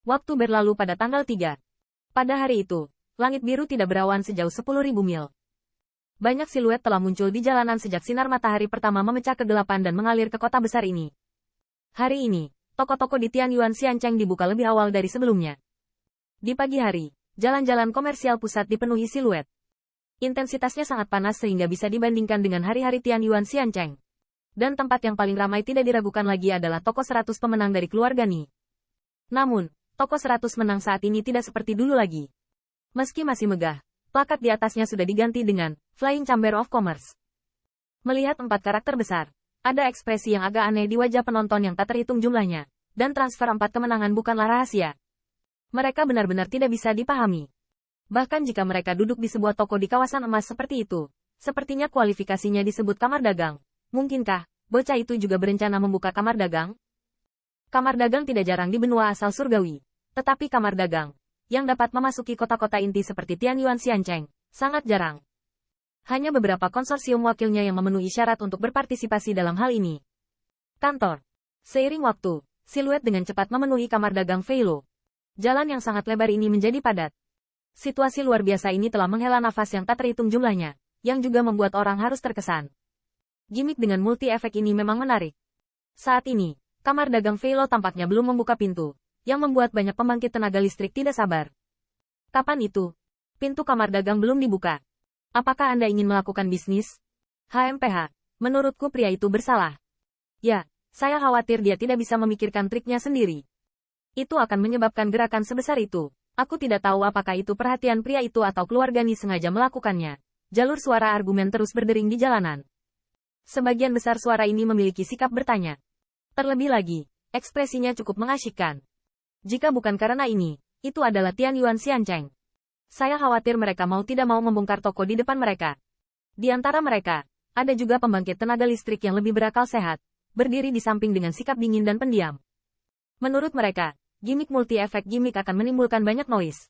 Waktu berlalu pada tanggal 3. Pada hari itu, langit biru tidak berawan sejauh 10.000 mil. Banyak siluet telah muncul di jalanan sejak sinar matahari pertama memecah kegelapan dan mengalir ke kota besar ini. Hari ini, toko-toko di Tianyuan Xiancheng dibuka lebih awal dari sebelumnya. Di pagi hari, jalan-jalan komersial pusat dipenuhi siluet. Intensitasnya sangat panas sehingga bisa dibandingkan dengan hari-hari Tianyuan Xiancheng. Dan tempat yang paling ramai tidak diragukan lagi adalah toko 100 pemenang dari keluarga Ni. Namun, toko 100 menang saat ini tidak seperti dulu lagi. Meski masih megah, plakat di atasnya sudah diganti dengan Flying Chamber of Commerce. Melihat 4 karakter besar, ada ekspresi yang agak aneh di wajah penonton yang tak terhitung jumlahnya, dan transfer 4 kemenangan bukanlah rahasia. Mereka benar-benar tidak bisa dipahami. Bahkan jika mereka duduk di sebuah toko di kawasan emas seperti itu, sepertinya kualifikasinya disebut kamar dagang. Mungkinkah bocah itu juga berencana membuka kamar dagang? Kamar dagang tidak jarang di benua asal surgawi, tetapi kamar dagang yang dapat memasuki kota-kota inti seperti Tianyuan Xiancheng sangat jarang. Hanya beberapa konsorsium wakilnya yang memenuhi syarat untuk berpartisipasi dalam hal ini. Kantor. Seiring waktu, siluet dengan cepat memenuhi kamar dagang Feilo. Jalan yang sangat lebar ini menjadi padat. Situasi luar biasa ini telah menghela nafas yang tak terhitung jumlahnya, yang juga membuat orang harus terkesan. Gimik dengan multi-efek ini memang menarik. Saat ini, kamar dagang Feilo tampaknya belum membuka pintu, yang membuat banyak pembangkit tenaga listrik tidak sabar. Kapan itu? Pintu kamar dagang belum dibuka. Apakah Anda ingin melakukan bisnis? HMPH, menurutku pria itu bersalah. Ya, saya khawatir dia tidak bisa memikirkan triknya sendiri. Itu akan menyebabkan gerakan sebesar itu. Aku tidak tahu apakah itu perhatian pria itu atau keluarga Ni sengaja melakukannya. Jalur suara argumen terus berdering di jalanan. Sebagian besar suara ini memiliki sikap bertanya. Terlebih lagi, ekspresinya cukup mengasyikkan. Jika bukan karena ini, itu adalah Tianyuan Xiancheng. Saya khawatir mereka mau tidak mau membongkar toko di depan mereka. Di antara mereka, ada juga pembangkit tenaga listrik yang lebih berakal sehat, berdiri di samping dengan sikap dingin dan pendiam. Menurut mereka, gimik multi-efek gimik akan menimbulkan banyak noise.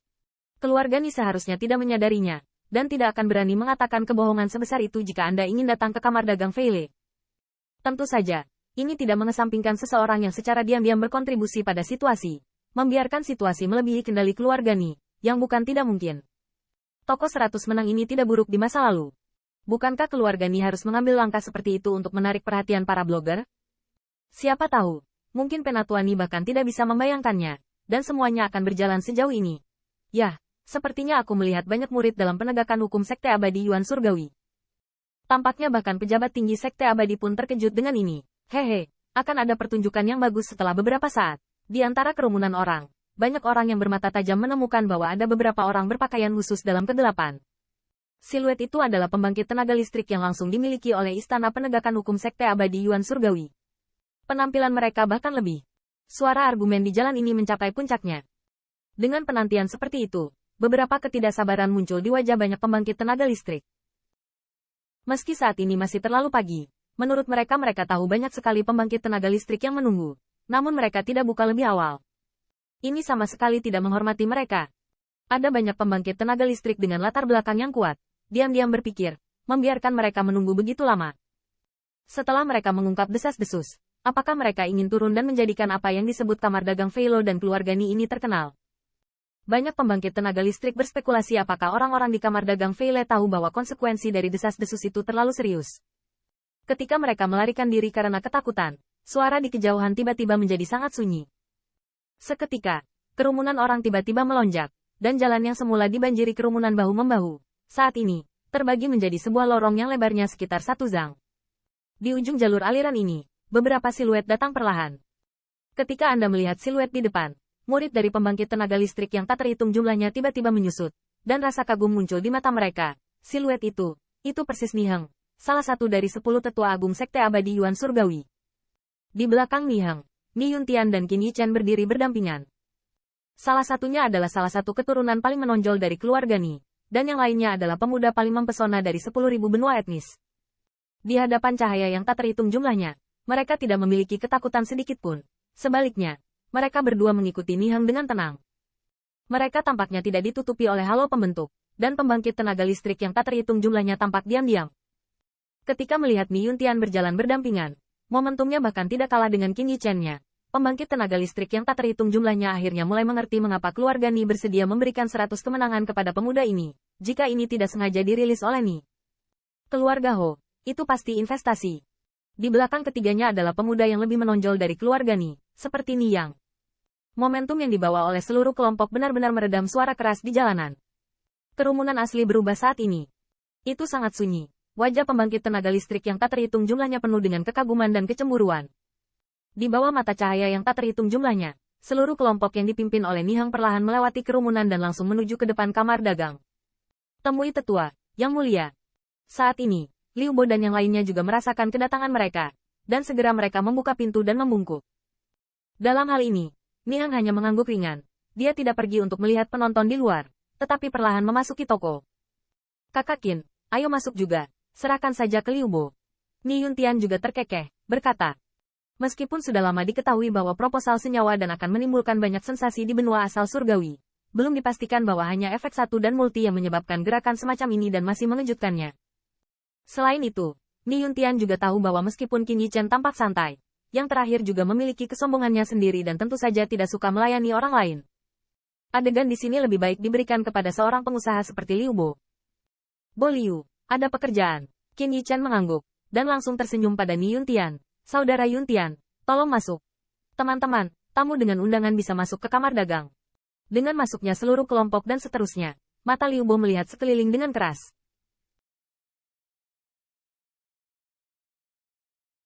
Keluarga Ni seharusnya tidak menyadarinya, dan tidak akan berani mengatakan kebohongan sebesar itu jika Anda ingin datang ke kamar dagang Feile. Tentu saja, ini tidak mengesampingkan seseorang yang secara diam-diam berkontribusi pada situasi, membiarkan situasi melebihi kendali keluarga Ni, yang bukan tidak mungkin. Toko 100 menang ini tidak buruk di masa lalu. Bukankah keluarga Ni harus mengambil langkah seperti itu untuk menarik perhatian para blogger? Siapa tahu, mungkin Penatua Ni bahkan tidak bisa membayangkannya, dan semuanya akan berjalan sejauh ini. Yah. Sepertinya aku melihat banyak murid dalam penegakan hukum Sekte Abadi Yuan Surgawi. Tampaknya bahkan pejabat tinggi Sekte Abadi pun terkejut dengan ini. Hehe, akan ada pertunjukan yang bagus setelah beberapa saat. Di antara kerumunan orang, banyak orang yang bermata tajam menemukan bahwa ada beberapa orang berpakaian khusus dalam kegelapan. Siluet itu adalah pembangkit tenaga listrik yang langsung dimiliki oleh Istana Penegakan Hukum Sekte Abadi Yuan Surgawi. Penampilan mereka bahkan lebih. Suara argumen di jalan ini mencapai puncaknya. Dengan penantian seperti itu, beberapa ketidaksabaran muncul di wajah banyak pembangkit tenaga listrik. Meski saat ini masih terlalu pagi, menurut mereka tahu banyak sekali pembangkit tenaga listrik yang menunggu, namun mereka tidak buka lebih awal. Ini sama sekali tidak menghormati mereka. Ada banyak pembangkit tenaga listrik dengan latar belakang yang kuat, diam-diam berpikir, membiarkan mereka menunggu begitu lama. Setelah mereka mengungkap desas-desus, apakah mereka ingin turun dan menjadikan apa yang disebut kamar dagang Feilo dan keluarga Ni ini terkenal? Banyak pembangkit tenaga listrik berspekulasi apakah orang-orang di kamar dagang Feile tahu bahwa konsekuensi dari desas-desus itu terlalu serius. Ketika mereka melarikan diri karena ketakutan, suara di kejauhan tiba-tiba menjadi sangat sunyi. Seketika, kerumunan orang tiba-tiba melonjak, dan jalan yang semula dibanjiri kerumunan bahu-membahu, saat ini, terbagi menjadi sebuah lorong yang lebarnya sekitar 1 zang. Di ujung jalur aliran ini, beberapa siluet datang perlahan. Ketika Anda melihat siluet di depan, murid dari pembangkit tenaga listrik yang tak terhitung jumlahnya tiba-tiba menyusut, dan rasa kagum muncul di mata mereka. Siluet itu persis Ni Heng, salah satu dari 10 tetua agung Sekte Abadi Yuan Surgawi. Di belakang Ni Heng, Ni Yuntian dan Qin Yichen berdiri berdampingan. Salah satunya adalah salah satu keturunan paling menonjol dari keluarga Ni, dan yang lainnya adalah pemuda paling mempesona dari 10.000 benua etnis. Di hadapan cahaya yang tak terhitung jumlahnya, mereka tidak memiliki ketakutan sedikit pun. Sebaliknya, mereka berdua mengikuti Ni Heng dengan tenang. Mereka tampaknya tidak ditutupi oleh halo pembentuk, dan pembangkit tenaga listrik yang tak terhitung jumlahnya tampak diam-diam. Ketika melihat Ni Yuntian berjalan berdampingan, momentumnya bahkan tidak kalah dengan Qin Yichen-nya. Pembangkit tenaga listrik yang tak terhitung jumlahnya akhirnya mulai mengerti mengapa keluarga Ni bersedia memberikan 100 kemenangan kepada pemuda ini, jika ini tidak sengaja dirilis oleh Ni. Keluarga Ho, itu pasti investasi. Di belakang ketiganya adalah pemuda yang lebih menonjol dari keluarga Ni, seperti Ni Yang. Momentum yang dibawa oleh seluruh kelompok benar-benar meredam suara keras di jalanan. Kerumunan asli berubah saat ini. Itu sangat sunyi. Wajah pembangkit tenaga listrik yang tak terhitung jumlahnya penuh dengan kekaguman dan kecemburuan. Di bawah mata cahaya yang tak terhitung jumlahnya, seluruh kelompok yang dipimpin oleh Nihang perlahan melewati kerumunan dan langsung menuju ke depan kamar dagang. Temui tetua, yang mulia. Saat ini, Liu Bo dan yang lainnya juga merasakan kedatangan mereka, dan segera mereka membuka pintu dan membungkuk. Dalam hal ini, Nihang hanya mengangguk ringan. Dia tidak pergi untuk melihat penonton di luar, tetapi perlahan memasuki toko. Kakak Qin, ayo masuk juga, serahkan saja ke Liu Bo. Ni Yuntian juga terkekeh, berkata. Meskipun sudah lama diketahui bahwa proposal senyawa dan akan menimbulkan banyak sensasi di benua asal surgawi, belum dipastikan bahwa hanya efek satu dan multi yang menyebabkan gerakan semacam ini dan masih mengejutkannya. Selain itu, Ni Yuntian juga tahu bahwa meskipun Qin Yichen tampak santai, yang terakhir juga memiliki kesombongannya sendiri dan tentu saja tidak suka melayani orang lain. Adegan di sini lebih baik diberikan kepada seorang pengusaha seperti Liu Bo. Bo Liu, ada pekerjaan. Qin Yichen mengangguk, dan langsung tersenyum pada Ni Yuntian. Saudara Yuntian, tolong masuk. Teman-teman, tamu dengan undangan bisa masuk ke kamar dagang. Dengan masuknya seluruh kelompok dan seterusnya, mata Liu Bo melihat sekeliling dengan keras.